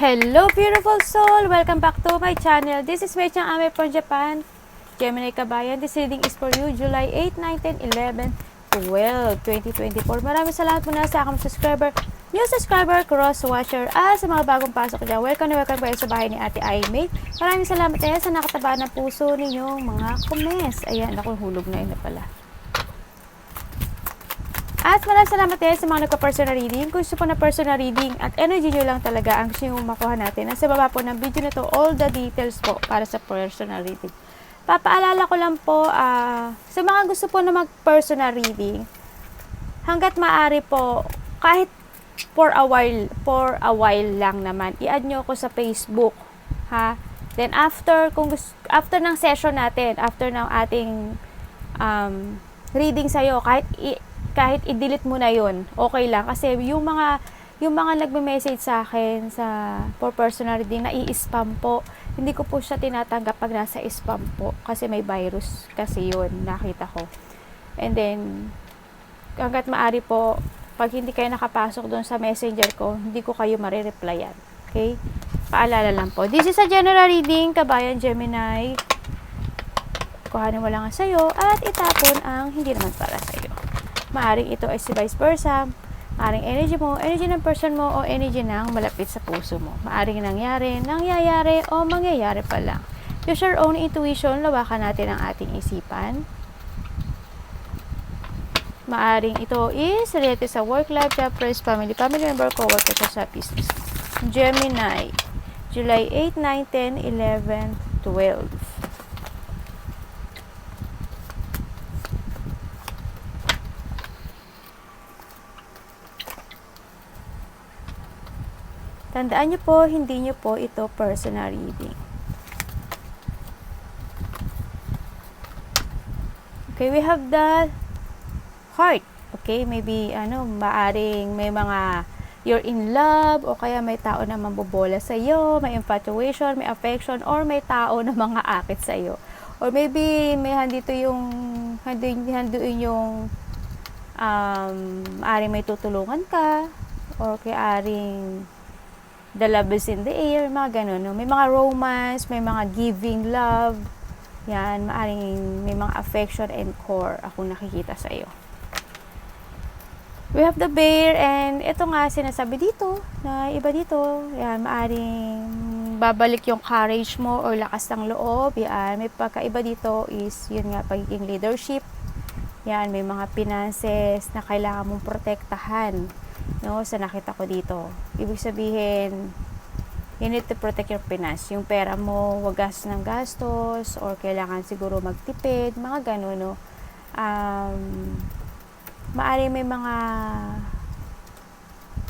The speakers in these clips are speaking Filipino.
Hello beautiful soul! Welcome back to my channel. This is Mei Chang Ame from Japan. Gemini Kabayan, this reading is for you July 8, 9, 10, 11, 12, 2024. Maraming salamat muna sa aking subscriber, new subscriber, cross watcher, sa mga bagong pasok dyan. Welcome na welcome kayo sa bahay ni Ate Aimee. Maraming salamat sa nakataba ng puso ninyong mga kumes. Ayan, ako hulog na yun na pala. At maraming salamat sa mga nagpa-personal reading. Kung gusto po na personal reading at energy nyo lang talaga ang gusto nyo makuha natin, nasa baba po ng video na to, all the details po para sa personal reading. Papaalala ko lang po, sa mga gusto po na mag-personal reading, hanggat maaari po, kahit for a while lang naman, i-add nyo ako sa Facebook, ha? Then after ng session natin, after ng ating reading sa'yo, kahit i-delete mo na yun, okay lang. Kasi yung mga nagme-message sa akin for personal reading, nai-spam po. Hindi ko po siya tinatanggap pag nasa spam po. Kasi may virus kasi yun, nakita ko. And then, hanggat maaari po, pag hindi kayo nakapasok doon sa messenger ko, hindi ko kayo marireplyan. Okay? Paalala lang po. This is a general reading, Kabayan Gemini. Kuhanin mo lang sa'yo at itapon ang hindi naman para sa'yo. Maaring ito ay si vice versa, maaring energy mo, energy ng person mo, o energy ng malapit sa puso mo. Maaring nangyayari, o mangyayari pa lang. Use your own intuition, lawakan natin ang ating isipan. Maaring ito is related sa work, life, job, friends, family member, co-worker sa business. Gemini, July 8, 9, 10, 11, 12. Tandaan nyo po, hindi nyo po ito personal reading. Okay, we have the heart. Okay, maybe, maaring may mga you're in love, o kaya may tao na mambobola sa'yo, may infatuation, may affection, or may tao na mga akit sa'yo. Or maybe, may handito yung, handuin yung, maaring may tutulungan ka, or kaya aring, the love is in the air, mga ganun, no? May mga romance, may mga giving love, yan, maaring may mga affection and core akong nakikita sa iyo. We have the bear, and ito nga sinasabi dito, na iba dito, yan, maaring babalik yung courage mo or lakas ng loob, yan, may pagkaiba dito is, yun nga, pagiging leadership, yan, may mga finances na kailangan mong protektahan, no, sa nakita ko dito. Ibig sabihin, you need to protect your finance. Yung pera mo, wag gastos ng gastos, or kailangan siguro magtipid, mga gano'n, no. Maari may mga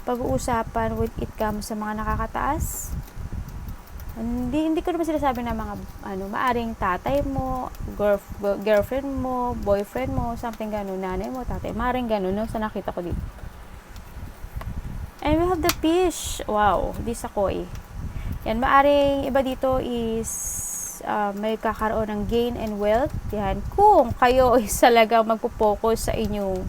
pag-uusapan when it comes sa mga nakakataas. Hindi ko naman sinasabi na mga, maaring tatay mo, girlfriend mo, boyfriend mo, something gano'n, nanay mo, tatay, maaring gano'n, no, sa nakita ko dito. And we have the fish. Wow, this ako'y. Yan, maaring iba dito is may kakaroon ng gain and wealth. Yan, kung kayo is talaga magpo-focus sa inyong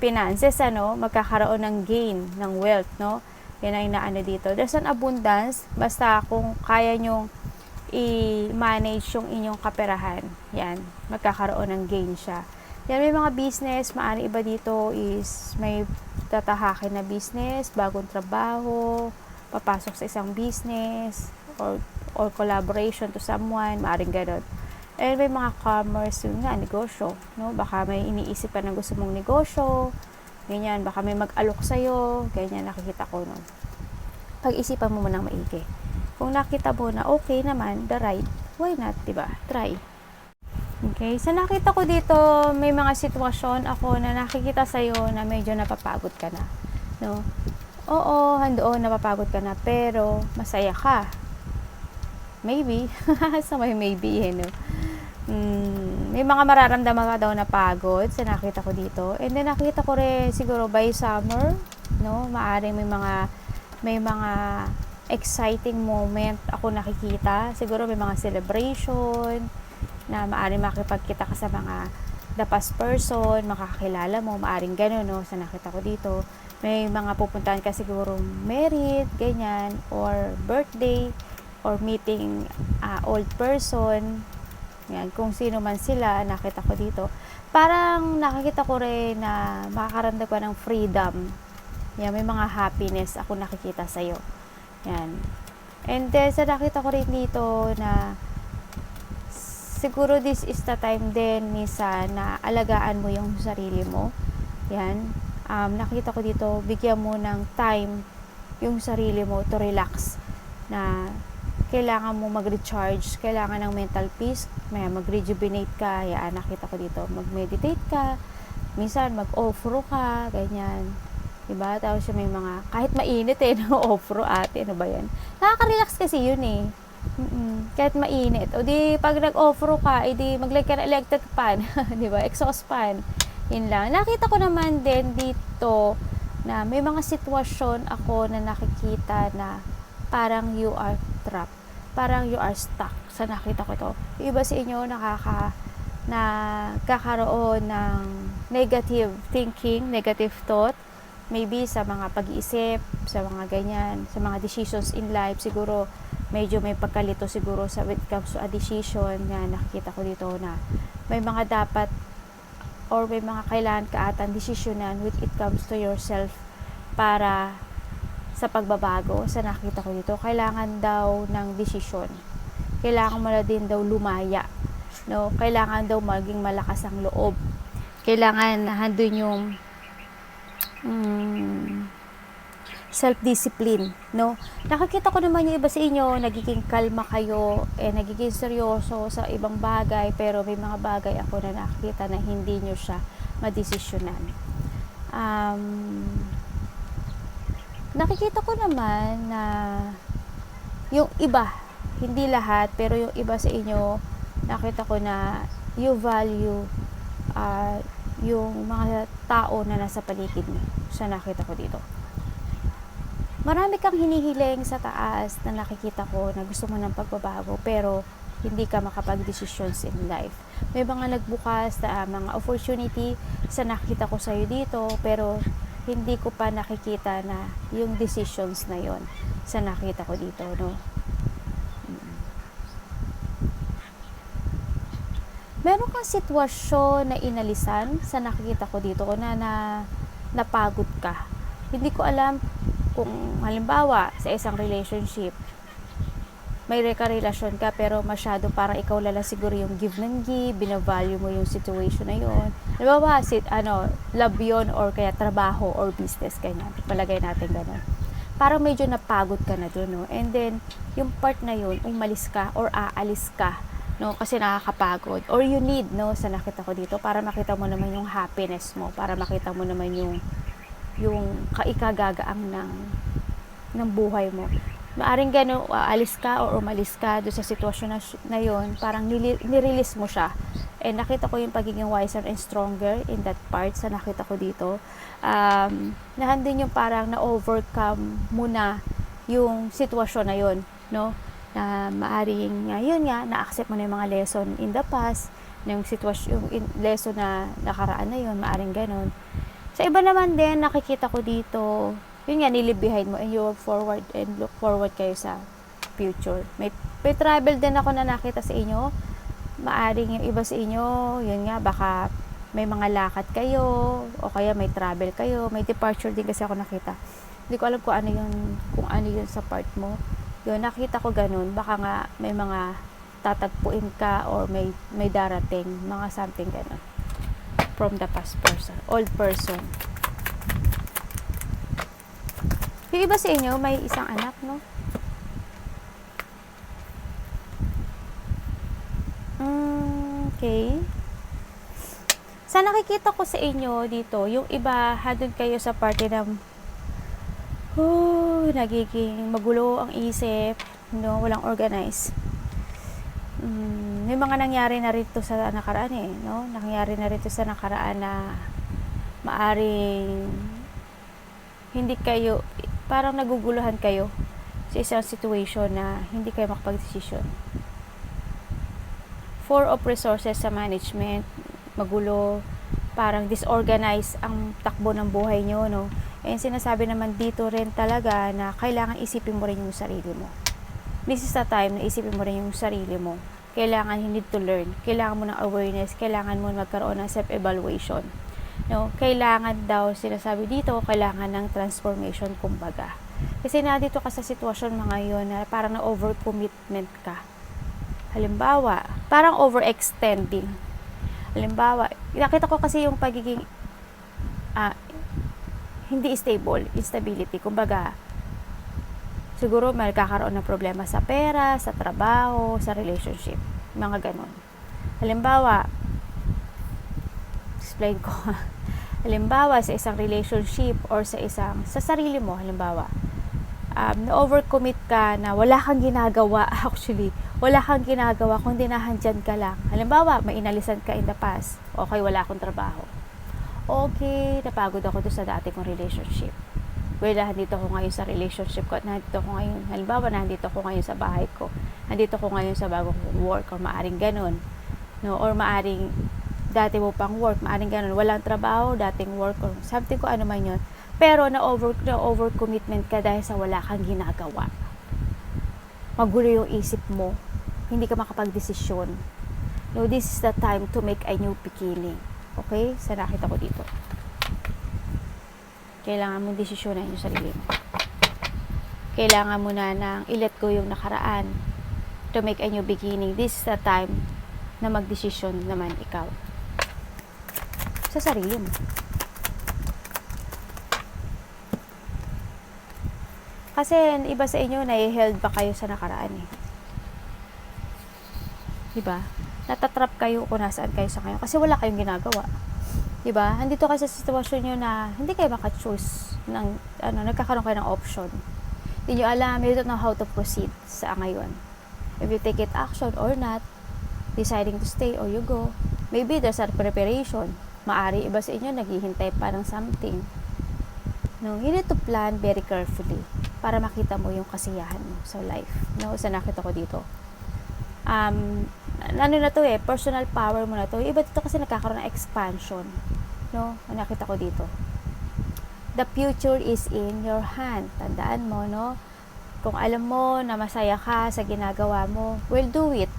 finances, magkakaroon ng gain, ng wealth, no? Yan ang inaano dito. There's an abundance, basta kung kaya nyong i-manage yung inyong kaperahan. Yan, magkakaroon ng gain siya. Yan, may mga business, maaring iba dito is may tatahakin na business, bagong trabaho, papasok sa isang business, or collaboration to someone, maaring gano'n. And may mga commerce, yun nga, negosyo, no? Baka may iniisip ka na gusto mong negosyo, ganyan, baka may mag-alok sa'yo, ganyan, nakikita ko, no? Pag-isipan mo munang maigi. Kung nakita mo na okay naman, the right, why not, diba? Try. Okay, so nakita ko dito, may mga sitwasyon ako na nakikita sa'yo na medyo napapagod ka na, no? Oo, handoon, napapagod ka na, pero masaya ka. Maybe. So may maybe, no? May mga mararamdaman ka daw na pagod sa nakita ko dito. And then nakita ko rin siguro by summer, no? Maaring may mga exciting moment ako nakikita. Siguro may mga celebration, na maaring makipagkita ka sa mga the past person, makakakilala mo, maaring gano'n, no, sa nakita ko dito. May mga pupuntahan ka siguro merit, ganyan, or birthday, or meeting old person. Yan, kung sino man sila, nakita ko dito. Parang nakikita ko rin na makakaramdam ko ng freedom. Yan, may mga happiness ako nakikita sa'yo. Yan. And then, sa nakita ko rin dito na siguro this is the time din minsan na alagaan mo yung sarili mo. Yan. Nakita ko dito, bigyan mo ng time yung sarili mo to relax. Na kailangan mo mag-recharge, kailangan ng mental peace, may mag-rejuvenate ka. Yan, nakita ko dito, mag-meditate ka, minsan mag-offro ka, ganyan. Diba? Tapos may mga, kahit mainit offro ate, ano ba yan? Nakaka-relax kasi yun kahit mainit. O di, pag nag-offro ka, edi mag-like ka ng electric fan, diba? Exhaust fan. Yun lang. Nakita ko naman din dito na may mga sitwasyon ako na nakikita na parang you are trapped. Parang you are stuck. Sa nakita ko to. Yung iba sa inyo nakakaroon ng negative thinking, negative thought, maybe sa mga pag-iisip, sa mga ganyan, sa mga decisions in life, siguro medyo may pagkalito siguro sa when it comes to a decision na nakikita ko dito na may mga dapat or may mga kailangan ka atang desisyonan when it comes to yourself para sa pagbabago. Sa nakita ko dito, kailangan daw ng desisyon. Kailangan mo na din daw lumaya. No? Kailangan daw maging malakas ang loob. Kailangan handun yung self-discipline, no? Nakikita ko naman yung iba sa inyo, nagiging kalma kayo, nagiging seryoso sa ibang bagay, pero may mga bagay ako na nakikita na hindi nyo siya madesisyonan. Nakikita ko naman na yung iba, hindi lahat, pero yung iba sa inyo, nakita ko na you value yung mga tao na nasa paligid mo. Sa nakita ko dito. Marami kang hinihiling sa taas na nakikita ko na gusto mo ng pagbabago, pero hindi ka makapag-decisions in life. May mga nagbukas na mga opportunity sa nakita ko sa'yo dito, pero hindi ko pa nakikita na yung decisions na yon sa nakita ko dito, no? Meron kang sitwasyon na inalisan sa nakikita ko dito na napagod ka. Hindi ko alam kung halimbawa sa isang relationship may relasyon ka pero masyado parang ikaw lala siguro yung give ng give, binavalue mo yung situation na yun. Halimbawa, love yun or kaya trabaho or business, ganyan. Palagay natin ganun. Parang medyo napagod ka na dun, no? And then, yung part na yun, umalis ka or aalis ka, no? Kasi nakakapagod. Or you need, no? Sa nakita ko dito, para makita mo naman yung happiness mo, para makita mo naman yung kaikagagaang ng buhay mo. Maaring gano'n, aalis ka o umalis ka doon sa sitwasyon na yun, parang nirelease mo siya. And nakita ko yung pagiging wiser and stronger in that part sa nakita ko dito. Nahandun yung parang na-overcome mo na yung sitwasyon na yun, no? Na maaring, yun nga, na-accept mo na yung mga lesson in the past, yung sitwasyon, yung lesson na nakaraan na yun, maaring gano'n. Sa iba naman din, nakikita ko dito, yun nga, nilib behind mo and you work forward and look forward kayo sa future. May travel din ako na nakita sa inyo. Maaring yung iba sa inyo, yun nga, baka may mga lakad kayo o kaya may travel kayo. May departure din kasi ako nakita. Hindi ko alam kung ano yun sa part mo. Yun, nakita ko ganun. Baka nga may mga tatagpuin ka or may darating, mga something ganun. From the past person, old person. Yung iba sa inyo, may isang anak, no? Okay. Sa nakikita ko sa inyo dito, yung iba, handun kayo sa party ng nagiging magulo ang isip, no? Walang organize. May mga nangyari na rito sa nakaraan no? Nangyari na rito sa nakaraan na maaring hindi kayo, parang naguguluhan kayo sa isang situation na hindi kayo makapag-desisyon. 4 of resources sa management, magulo, parang disorganized ang takbo ng buhay nyo, no? And sinasabi naman dito rin talaga na kailangan isipin mo rin yung sarili mo. This is the time na isipin mo rin yung sarili mo. Kailangan you need to learn. Kailangan mo ng awareness. Kailangan mo magkaroon ng self-evaluation. No? Kailangan daw, sinasabi dito, kailangan ng transformation, kumbaga. Kasi nandito ka sa sitwasyon mga yun na parang na-overcommitment ka. Halimbawa, parang overextending. Halimbawa, nakita ko kasi yung pagiging hindi stable, instability. Kumbaga, siguro may kakaroon ng problema sa pera, sa trabaho, sa relationship. Mga ganon. Halimbawa, explain ko. Halimbawa, sa isang relationship or sa sarili mo, halimbawa, na-overcommit ka na wala kang ginagawa, actually, wala kang ginagawa kundi nahandyan ka lang. Halimbawa, may inalisan ka in the past. Okay, wala akong trabaho. Okay, napagod ako doon sa dati kong relationship. Well, nandito ko ngayon sa relationship ko. Nandito ko ngayon, halimbawa, nandito ko ngayon sa bahay ko. Nandito ko ngayon sa bagong work or maaring ganun. No? Or maaring dati mo pang work, maaring ganun. Walang trabaho, dating work or something ko ano man yun. Pero na-overcommitment ka dahil sa wala kang ginagawa. Magulo yung isip mo. Hindi ka makapag-desisyon. No, this is the time to make a new beginning. Okay? Sa nakita ko dito. Kailangan mong desisyonan yung sarili mo. Kailangan mo na nang i-let go yung nakaraan to make a new beginning. This is the time na magdesisyon naman ikaw. Sa sarili mo. Kasi iba sa inyo, nai-held pa kayo sa nakaraan eh. Diba? Natatrap kayo kung nasaan kayo sa ngayon kasi wala kayong ginagawa. Diba? Andito kayo sa sitwasyon nyo na hindi kayo maka-choose ng, nagkakaroon kayo ng option. Hindi nyo alam, you don't know how to proceed sa ngayon. If you take it action or not, deciding to stay or you go, maybe there's a preparation. Maari iba sa inyo, naghihintay pa ng something. No, you need to plan very carefully para makita mo yung kasiyahan mo sa life. No, sa nakita ko dito. Ano na to personal power mo na to. Iba dito kasi nagkakaroon ng expansion. No, nakita ko dito. The future is in your hand. Tandaan mo, no? Kung alam mo na masaya ka sa ginagawa mo, well, do it.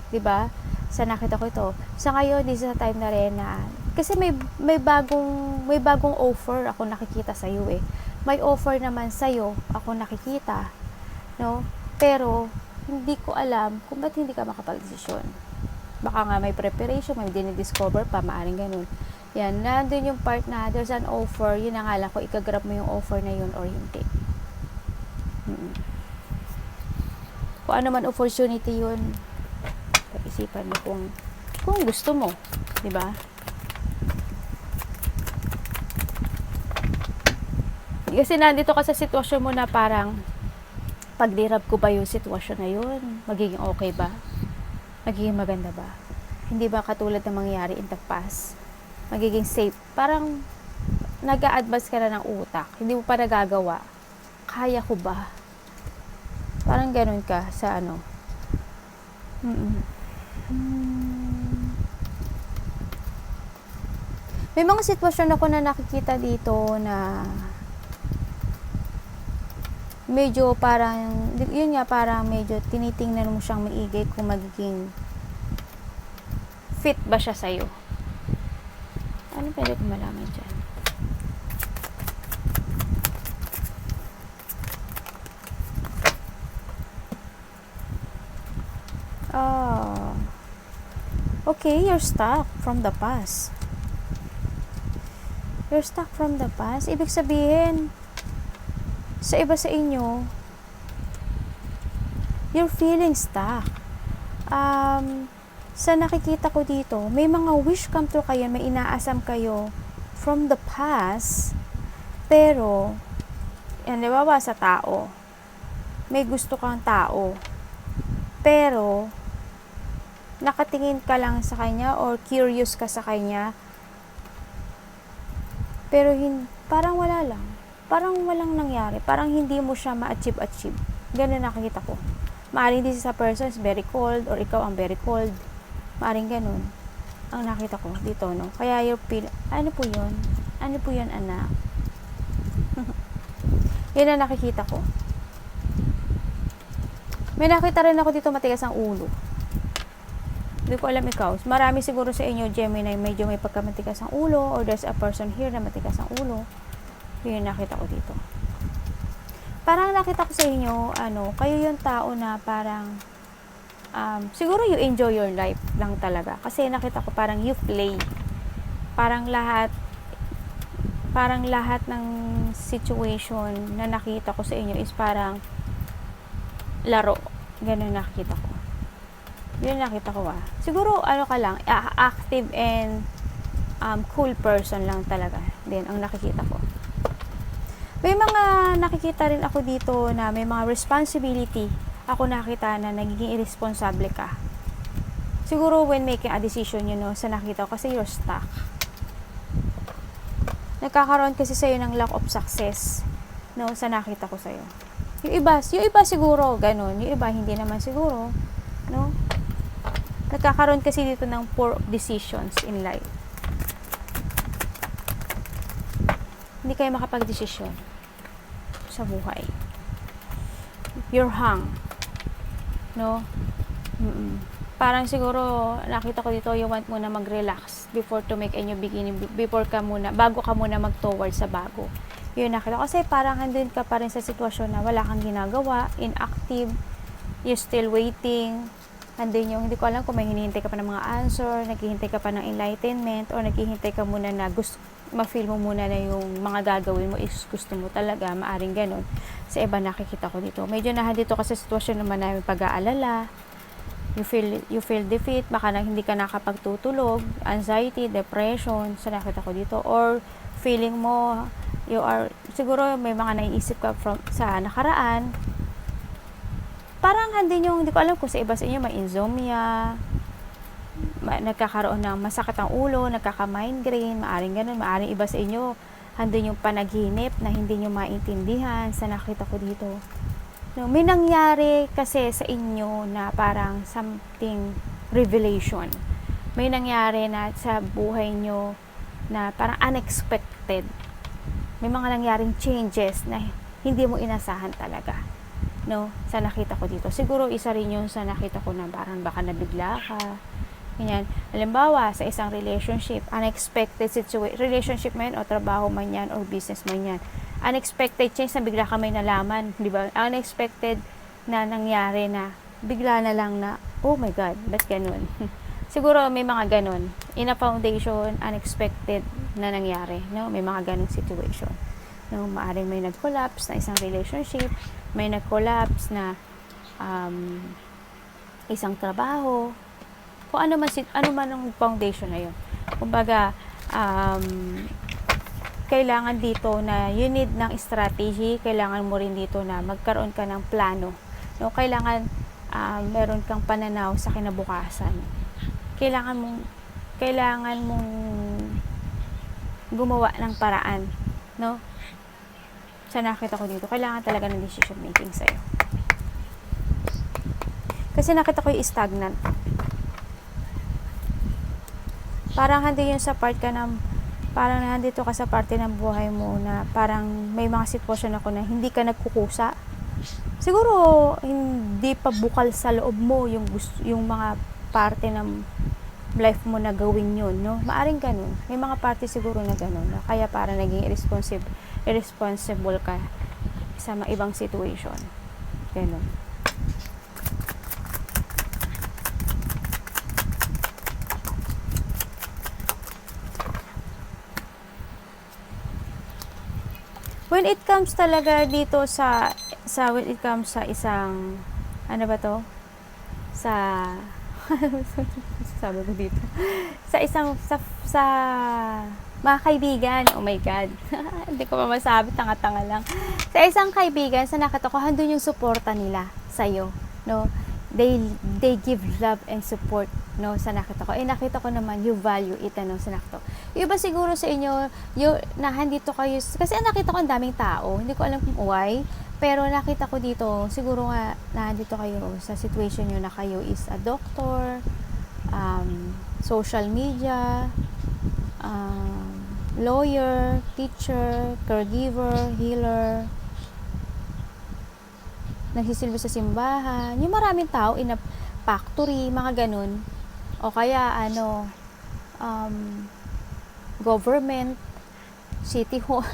Diba? Sa nakita ko ito. Sa ngayon, this is a time na rin na kasi may bagong offer ako nakikita sa iyo eh. May offer naman sa iyo ako nakikita, no? Pero hindi ko alam kung ba't hindi ka makapag-desisyon. Baka nga may preparation, may dinidiscover pa, maaring ganun. Yan, nandun yung part na there's an offer, yun ang alam ko, ikagrab mo yung offer na yun or hindi. Kung ano man opportunity yun, pag-isipan mo kung gusto mo, di ba? Kasi nandito ka sa sitwasyon mo na parang pagdirap ko ba yung sitwasyon na yun? Magiging okay ba? Magiging maganda ba? Hindi ba katulad ng mangyayari in the past? Magiging safe? Parang nag-a-advance ka na ng utak. Hindi mo pa nagagawa. Kaya ko ba? Parang ganun ka sa ano. May mga sitwasyon ako na nakikita dito na medyo parang, yun nga, parang medyo tinitingnan mo siyang maigi kung magiging fit ba siya sa'yo. Ano pwede kong malaman dyan? Okay, you're stuck from the past. You're stuck from the past. Ibig sabihin, sa iba sa inyo, you're feeling stuck. Sa nakikita ko dito, may mga wish come true kayo, may inaasam kayo from the past, pero, yan, diba sa tao, may gusto kang tao, pero, nakatingin ka lang sa kanya or curious ka sa kanya, pero parang wala lang. Parang walang nangyari. Parang hindi mo siya ma-achieve. Ganun nakikita ko. Maaring this is a person is very cold or ikaw ang very cold. Maaring ganun. Ang nakita ko dito, no? Kaya yung ano po yun? Ano po yun, anak? Yan ang nakikita ko. May nakita rin ako dito matigas ang ulo. Hindi ko alam ikaw. Marami siguro sa inyo, Gemini, medyo may pagkamatigas ang ulo, or there's a person here na matigas ang ulo. Yun yung nakita ko dito. Parang nakita ko sa inyo, kayo yung tao na parang, siguro you enjoy your life lang talaga. Kasi nakita ko parang you play. Parang lahat ng situation na nakita ko sa inyo is parang laro. Ganun nakita ko. Yun nakita ko Siguro ka lang, active and cool person lang talaga. Din ang nakikita ko. May mga nakikita rin ako dito na may mga responsibility ako nakita na nagiging irresponsible ka. Siguro when making a decision, sa nakita ko, kasi you're stuck. Nagkakaroon kasi sa'yo ng lack of success, sa nakita ko sa'yo. Yung iba siguro, ganun. Yung iba, hindi naman siguro, Nagkakaroon kasi dito ng poor decisions in life. Hindi kayo makapag-desisyon sa buhay. You're hung. Parang siguro, nakita ko dito, you want muna mag-relax before to make a new beginning, bago ka muna mag-towards sa bago. Yun nakita ko. Kasi parang andun ka pa rin sa sitwasyon na wala kang ginagawa, inactive, you're still waiting, andun yung, hindi ko alam kung may hinihintay ka pa ng mga answer, naghihintay ka pa ng enlightenment, or naghihintay ka muna na ma-feel mo muna na yung mga gagawin mo is gusto mo talaga, maaring ganun. Sa iba nakikita ko dito. Medyo dito kasi sitwasyon naman namin pag-aalala, you feel defeat, baka hindi ka nakapagtutulog, anxiety, depression, so nakita ko dito, or feeling mo, siguro may mga naiisip ka sa nakaraan, parang hindi ko alam kung sa iba sa inyo may insomnia, nagkakaroon ng masakit ang ulo, nagkaka-migraine, maaring ganun, maaring iba sa inyo, handun yung panaginip na hindi nyo maintindihan, sa nakita ko dito. May nangyari kasi sa inyo na parang something revelation. May nangyari na sa buhay nyo na parang unexpected. May mga nangyaring changes na hindi mo inasahan talaga. Sa nakita ko dito. Siguro isa rin yung sa nakita ko na parang baka nabigla ka. Ganyan. Halimbawa, sa isang relationship, unexpected situation, relationship man yan, o trabaho man yan, or business man yan. Unexpected change na bigla ka may nalaman, di ba? Unexpected na nangyari na bigla na lang na, oh my God, ba't ganun? Siguro may mga ganun. In a foundation, unexpected na nangyari. May mga ganung situation. Maaring may nag-collapse na isang relationship, may nag-collapse na isang trabaho, kung ano man ang foundation na yun. Kumbaga, kailangan dito na you need ng strategy, kailangan mo rin dito na magkaroon ka ng plano. Kailangan meron kang pananaw sa kinabukasan. Kailangan mong gumawa ng paraan, Sa nakita ko dito, kailangan talaga ng decision making sa'yo. Kasi nakita ko yung stagnant. Parang hindi yun sa part ka ng, parang nandito ka sa parte ng buhay mo na parang may mga sitwasyon ako na hindi ka nagkukusa. Siguro, hindi pa bukal sa loob mo yung mga parte ng life mo na gawin yun, Maaring ganun. May mga parte siguro na ganun, kaya parang naging irresponsible ka sa mga ibang situation. Ganun. When it comes talaga dito when it comes sa isang, sabi ko dito, sa mga kaibigan, oh my God, hindi ko pa masabi, tanga-tanga lang. Sa isang kaibigan, sa nakita ko, handun yung suporta nila sa'yo, They give love and support, sa nakita ko. Nakita ko naman, you value it, sa nakita ko. Yung iba siguro sa inyo, na handito kayo, kasi nakita ko ang daming tao, hindi ko alam kung why, pero nakita ko dito, siguro nga, nandito kayo sa situation nyo na kayo is a doctor, social media, lawyer, teacher, caregiver, healer, nagsisilbi sa simbahan, yung maraming tao in a factory, mga ganun. O kaya, government, city hall,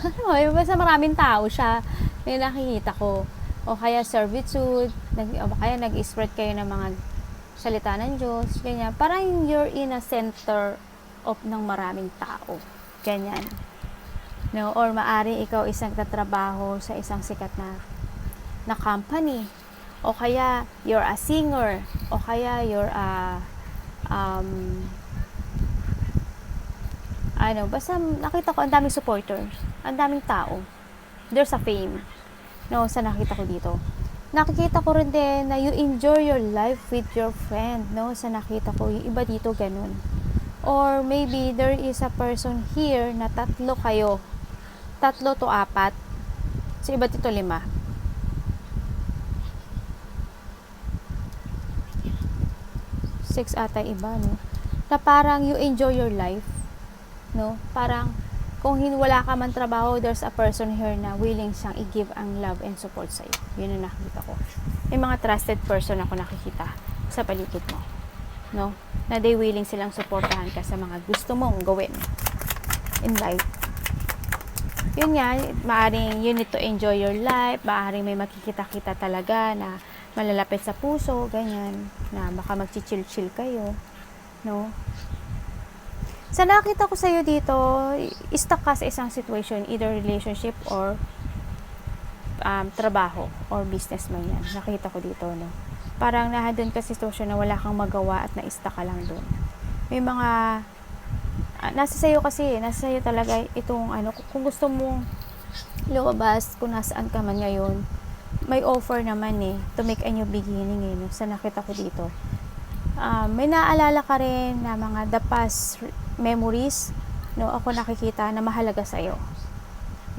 basta maraming tao siya, yung nakikita ko. O kaya servitude, o kaya nag-spread kayo ng mga salita ng Diyos, ganyan. Parang you're in a center of ng maraming tao. Ganyan. No? Or maari ikaw isang tatrabaho sa isang sikat na company. O kaya you're a singer. O kaya you're a basta nakita ko ang daming supporters, ang daming tao. There's a fame. No, sa nakita ko dito. Nakikita ko rin din na you enjoy your life with your friend, no? Sa nakita ko, yung iba dito ganun. Or maybe there is a person here na 3 kayo. 3 to 4. Sa iba dito 5. 6 ata iba, no? Na parang you enjoy your life, no? Parang kung wala ka man trabaho, there's a person here na willing siyang i-give ang love and support sa'yo. Yun ang nakikita ko. May mga trusted person ako nakikita sa paligid mo. No? Na they willing silang supportahan ka sa mga gusto mong gawin in life. Yun nga, maaring you need to enjoy your life, maaring may makikita-kita talaga na malalapit sa puso, ganyan, na baka mag-chill-chill kayo. No? Sa nakita ko sa'yo dito, stuck ka sa isang situation, either relationship or trabaho or business man yan. Nakita ko dito, no? Parang nahadun ka sa sitwasyon na wala kang magawa at na-stuck ka lang doon. May mga, nasa sa'yo talaga itong, kung gusto mong lumabas, kung nasaan ka man ngayon, may offer naman to make a new beginning no? Sa nakita ko dito. May naalala ka rin na mga the past memories, no, ako nakikita na mahalaga sa iyo.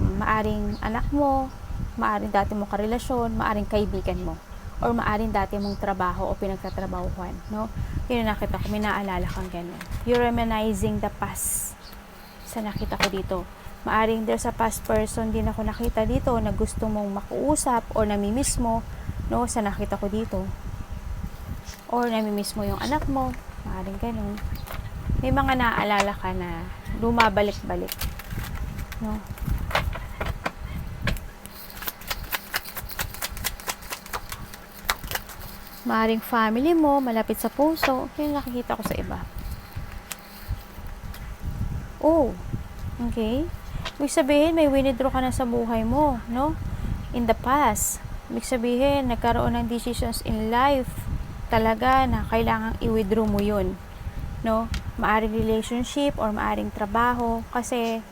Maaring anak mo, maaring dati mo karelasyon, maaring kaibigan mo, or maaring dati mong trabaho o pinagtatrabahuhan, no? Yun nakita ko, may naalala kang ganun. You're reminiscing the past. Sa nakita ko dito. Maaring there's a past person din ako nakita dito na gusto mong makuusap or namimiss mo, no? Sa nakita ko dito. Or namimiss mo yung anak mo, maaring ganun. May mga naaalala ka na lumabalik-balik, no? Maaring family mo, malapit sa puso, yun nakikita ko sa iba. Oh, okay. Ibig sabihin, may winidraw ka na sa buhay mo, no? In the past. Ibig sabihin, nagkaroon ng decisions in life talaga na kailangang i-withdraw mo yun, no? Maaring relationship or maaring trabaho kasi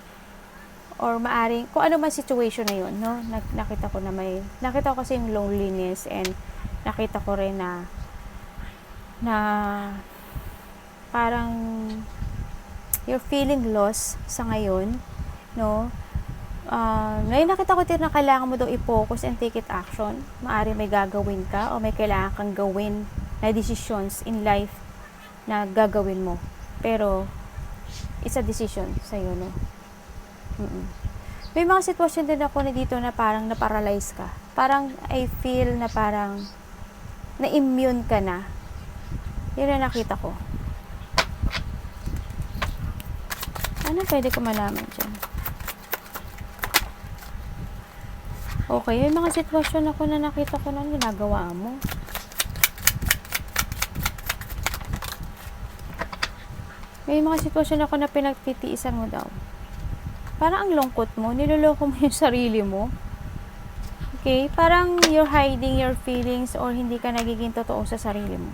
or maaring kung ano man situation na yun, no? Nakita ko kasi yung loneliness and nakita ko rin na parang you're feeling lost sa ngayon, no? Ngayon nakita ko din na kailangan mo daw i-focus and take it action. Maaring may gagawin ka o may kailangan kang gawin na decisions in life na gagawin mo. Pero, it's a decision sa'yo, no? May mga sitwasyon din ako na dito na parang na-paralyze ka. Parang, I feel na parang na-immune ka na. Yun ang nakita ko. Ano pwede ko malaman dyan? Okay, yung mga sitwasyon ako na nakita ko na ginagawa mo. May mga sitwasyon ako na pinagtitiisan mo daw. Parang ang lungkot mo, niloloko mo yung sarili mo. Okay? Parang you're hiding your feelings or hindi ka nagiging totoo sa sarili mo.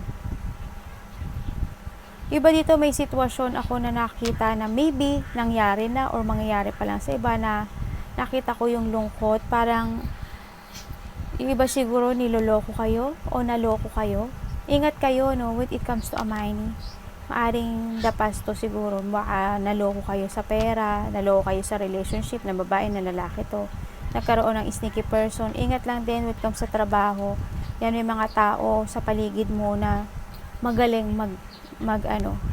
Iba dito may sitwasyon ako na nakita na maybe nangyari na or mangyayari pa lang sa iba na nakita ko yung lungkot. Parang yung iba siguro niloloko kayo o naloko kayo. Ingat kayo, no, when it comes to a money. Maaring dapas to siguro, baka naloko kayo sa pera, naloko kayo sa relationship na babae na lalaki to. Nagkaroon ng sneaky person. Ingat lang din when it comes sa trabaho. Yan yung mga tao sa paligid mo na magaling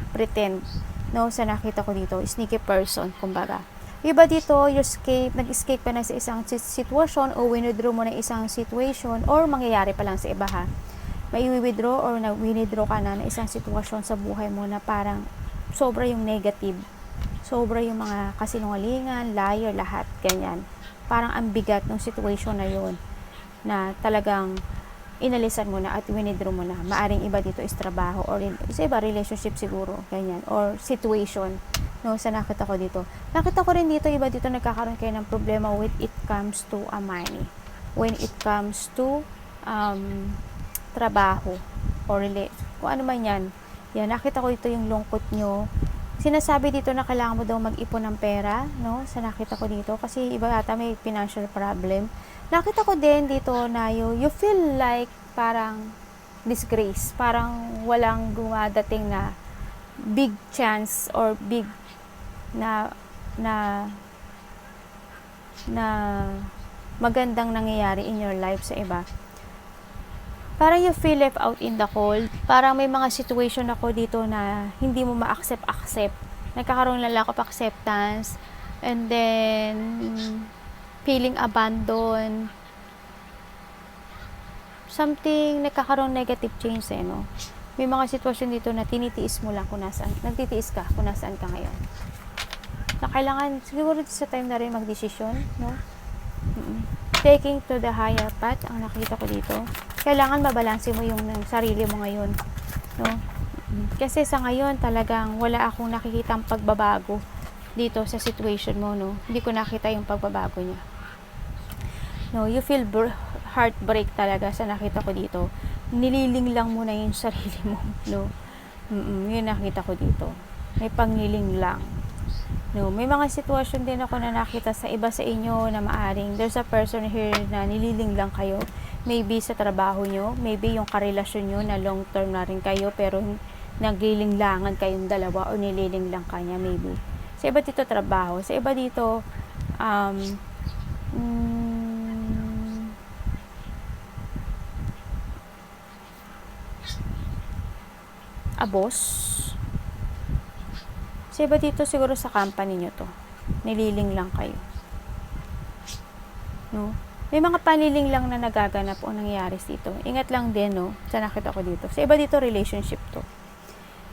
pretend. No, sa nakita ko dito, sneaky person, kumbaga. Iba dito, nag-escape ka na sa isang sitwasyon o withdraw mo na isang situation or mangyayari pa lang sa iba ha. May withdraw or withdraw ka na isang sitwasyon sa buhay mo na parang sobra yung negative. Sobra yung mga kasinungalingan, liar, lahat, ganyan. Parang ang bigat ng situation na yun na talagang inalisan mo na at withdraw mo na. Maaring iba dito is trabaho or isa iba relationship siguro, ganyan, or situation. No, sa nakita ko dito. Nakita ko rin dito, iba dito nagkakaroon kayo ng problema when it comes to money. When it comes to trabaho or kung ano man yan. Yan, nakita ko dito yung lungkot nyo. Sinasabi dito na kailangan mo daw mag-ipon ng pera, no? Sa nakita ko dito. Kasi iba ata may financial problem. Nakita ko din dito na you feel like parang disgrace. Parang walang gumadating na big chance or big na magandang nangyayari in your life sa iba. Parang you feel left out in the cold. Parang may mga situation ako dito na hindi mo ma-accept. Nagkakaroon ng lack of acceptance. And then, feeling abandoned. Something, nagkakaroon negative change no? May mga sitwasyon dito na tinitiis mo lang kung nasaan. Nagtitiis ka kung nasaan ka ngayon. Na kailangan, siguro sa time na rin magdesisyon, no? Taking to the higher path, ang nakita ko dito. Kailangan mabalanse mo yung sarili mo ngayon, no? Kasi sa ngayon, talagang wala akong nakikitang pagbabago dito sa situation mo, no? Hindi ko nakita yung pagbabago niya. No, you feel heartbreak talaga sa nakita ko dito. Nililing lang mo na yung sarili mo, no? Yun nakita ko dito. May pangiling lang. No, may mga sitwasyon din ako na nakita sa iba sa inyo na maaring there's a person here na nililing lang kayo. Maybe sa trabaho nyo, maybe yung karelasyon nyo na long term na rin kayo pero naglilinglangan kayong dalawa o nililing lang kanya maybe. Sa iba dito trabaho, sa iba dito a boss. Sa iba dito siguro sa company nyo to. Nililing lang kayo. No? May mga paniling lang na nagaganap o nangyayari dito. Ingat lang din, no? Sa nakita ko dito. Sa iba dito, relationship to.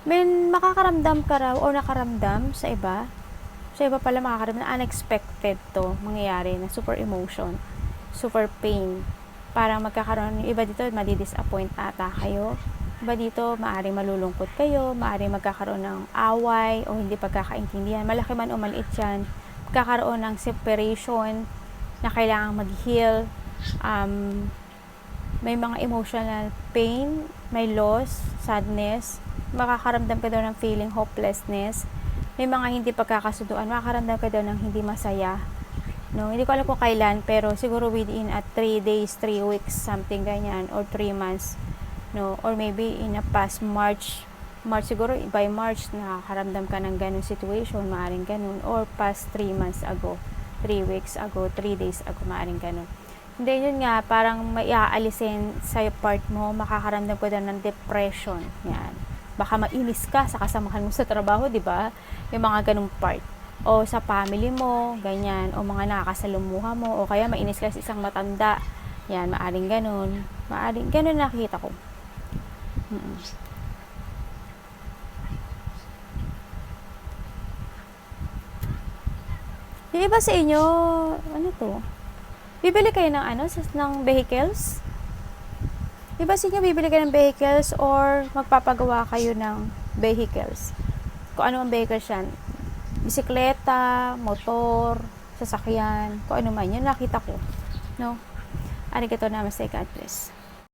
May makakaramdam ka raw o nakaramdam sa iba. Sa iba pala makakaramdam na unexpected to mangyayari na super emotion, super pain. Parang magkakaroon, iba dito, madi-disappoint ata kayo. Iba dito, maaaring malulungkot kayo, maaaring magkakaroon ng away o hindi pagkakaintindihan. Malaki man o maliit yan, magkakaroon ng separation na kailangang mag-heal. May mga emotional pain, may loss, sadness, makakaramdam ka daw ng feeling hopelessness. May mga hindi pagkakasunduan, makakaramdam ka daw ng hindi masaya. No, hindi ko alam kung kailan, pero siguro within 3 days, 3 weeks, something ganyan, or 3 months. No, or maybe in a past March siguro by March nakakaramdam ka ng ganung situation, maaring ganun, or past 3 months ago, 3 weeks ago, 3 days ago, maaring ganun. Hindi, yun nga, parang maiaalisin sa part mo, makakaramdam ko daw ng depression. Yan. Baka mainis ka sa kasamahan mo sa trabaho, di ba? Yung mga ganung part. O sa family mo, ganyan, o mga nakakasalumuha mo, o kaya mainis ka sa isang matanda. Yan, maaring ganun. Maaring ganun nakikita ko. Yung iba sa inyo, ano to? Bibili kayo ng ng vehicles? Iba sa inyo, bibili kayo ng vehicles or magpapagawa kayo ng vehicles? Kung ano ang vehicles yan? Bisikleta, motor, sasakyan, kung ano man. Yun nakita ko. No? Arigato namaste, God bless.